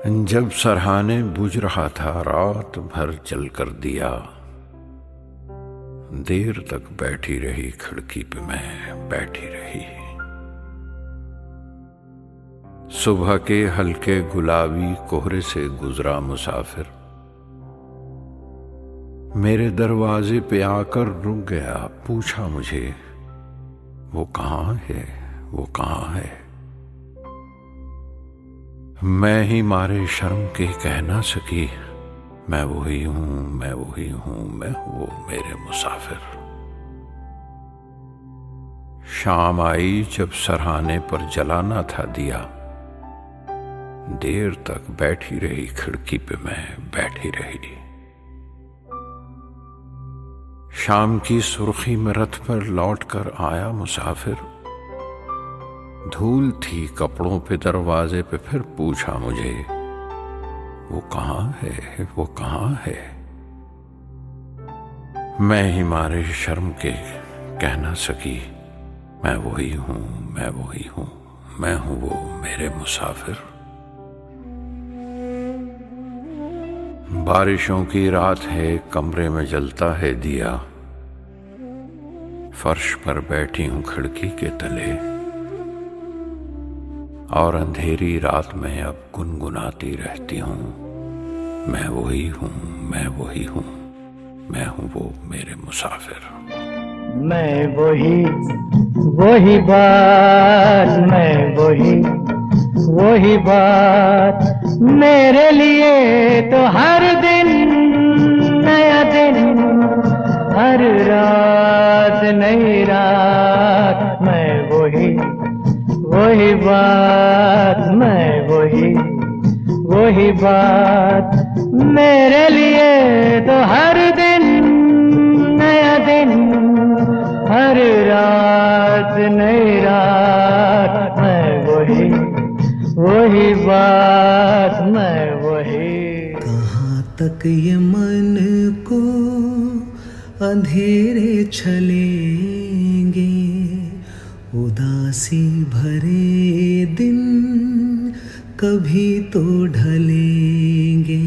जब सरहाने बुझ रहा था रात भर जल कर दिया, देर तक बैठी रही खिड़की पे मैं बैठी रही। सुबह के हल्के गुलाबी कोहरे से गुजरा मुसाफिर मेरे दरवाजे पे आकर रुक गया। पूछा मुझे वो कहाँ है, वो कहाँ है। मैं ही मारे शर्म के कह ना सकी, मैं वही हूं, मैं वही हूं, मैं हूं वो मेरे मुसाफिर। शाम आई जब सरहाने पर जलाना था दिया, देर तक बैठी रही खिड़की पे मैं बैठी रही। शाम की सुर्खी में रथ पर लौट कर आया मुसाफिर, धूल थी कपड़ों पे दरवाजे पे। फिर पूछा मुझे वो कहाँ है, वो कहाँ है। मैं ही मारे शर्म के कह ना सकी, मैं वही हूं, मैं वही हूं, मैं हूं वो मेरे मुसाफिर। बारिशों की रात है, कमरे में जलता है दिया, फर्श पर बैठी हूं खिड़की के तले, और अंधेरी रात में अब गुनगुनाती रहती हूं, मैं वही हूं, मैं वही हूं, मैं हूं वो मेरे मुसाफिर। मैं वही बात, मैं वही बात, मेरे लिए तो हर दिन नया दिन, हर रात नई रात। मैं वही बात, मैं वही बात, मेरे लिए तो हर दिन नया दिन, हर रात नई रात। मैं वही बात, मैं वही। कहाँ तक ये मन को अंधेरे छलेंगे, उदासी भरे दिन कभी तो ढलेंगे।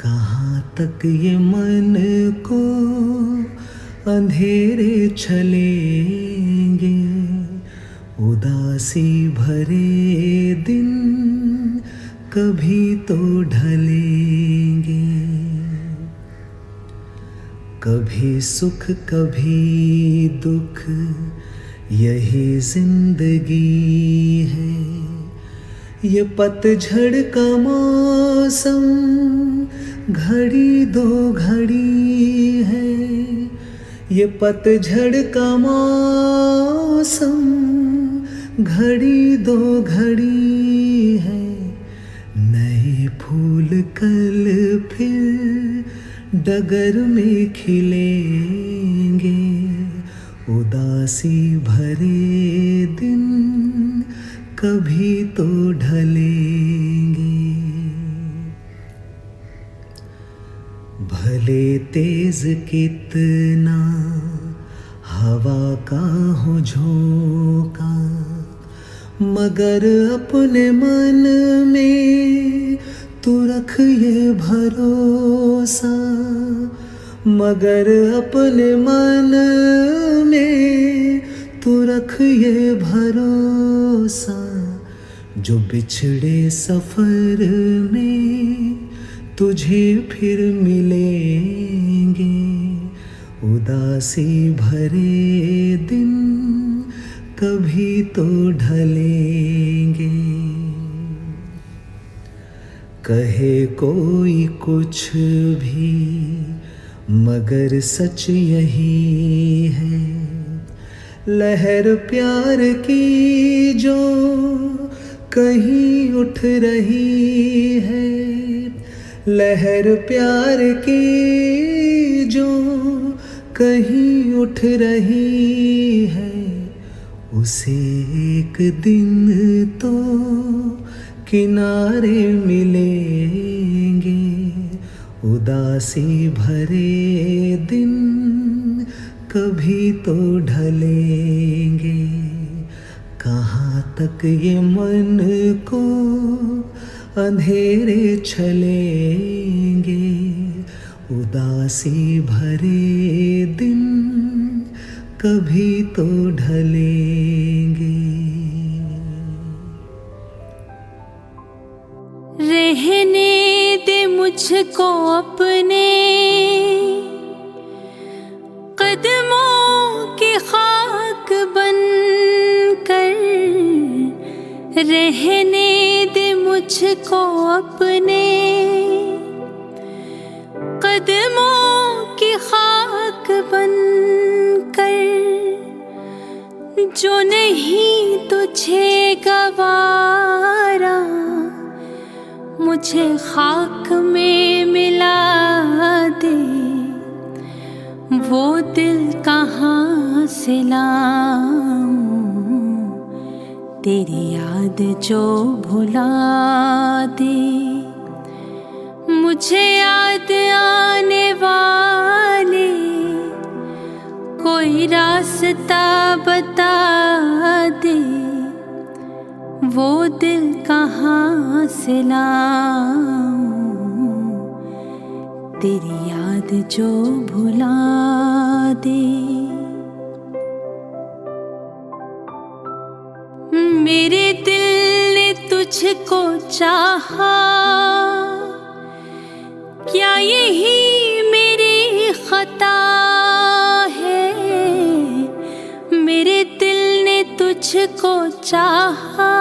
कहाँ तक ये मन को अंधेरे छलेंगे, उदासी भरे दिन कभी तो ढलेंगे। कभी सुख कभी दुख, यही जिंदगी है। ये पतझड़ का मौसम घड़ी दो घड़ी है। ये पतझड़ का मौसम घड़ी दो घड़ी है। नए फूल कल फिर डगर में खिलेंगे, उदासी भरे दिन कभी तो ढलेंगे। भले तेज कितना हवा का हो झोंका, मगर अपने मन में तू रख ये भरोसा, मगर अपने मन में तू रख ये भरोसा। जो बिछड़े सफर में तुझे फिर मिलेंगे, उदासी भरे दिन कभी तो ढलेंगे। कहे कोई कुछ भी मगर सच यही है। लहर प्यार की जो कहीं उठ रही है, लहर प्यार की जो कहीं उठ रही है। उसे एक दिन तो किनारे मिलेंगे, उदासी भरे दिन कभी तो ढलेंगे। कहाँ तक ये मन को अंधेरे छलेंगे, उदासी भरे दिन कभी तो ढलेंगे। रहने दे मुझको अपने कदमों की खाक बनकर, रहने दे मुझको अपने कदमों की खाक बनकर, जो नहीं तुझे गवारा मुझे खाक में मिला दे। वो दिल कहाँ से लाऊं तेरी याद जो भुला दे। मुझे याद आने वाले कोई रास्ता बता दे। वो दिल कहाँ से लाऊं तेरी याद जो भुला दे। मेरे दिल ने तुझको चाहा, क्या यही मेरी खता है। मेरे दिल ने तुझको चाहा,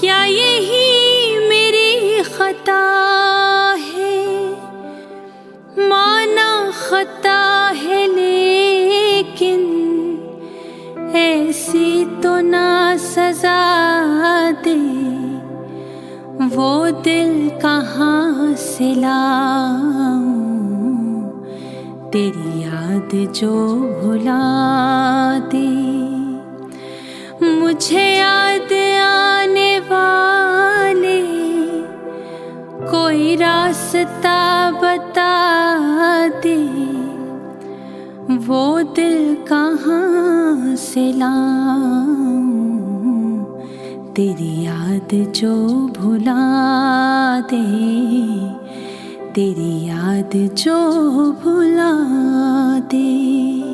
क्या यही मेरी खता है। माना खता है लेकिन ऐसी तो ना सजा दे। वो दिल कहाँ से लाऊं तेरी याद जो भुला दे। मुझे याद आने वाले कोई रास्ता बता दे। वो दिल कहाँ से लाऊं तेरी याद जो भुला दे। तेरी याद जो भुला दे।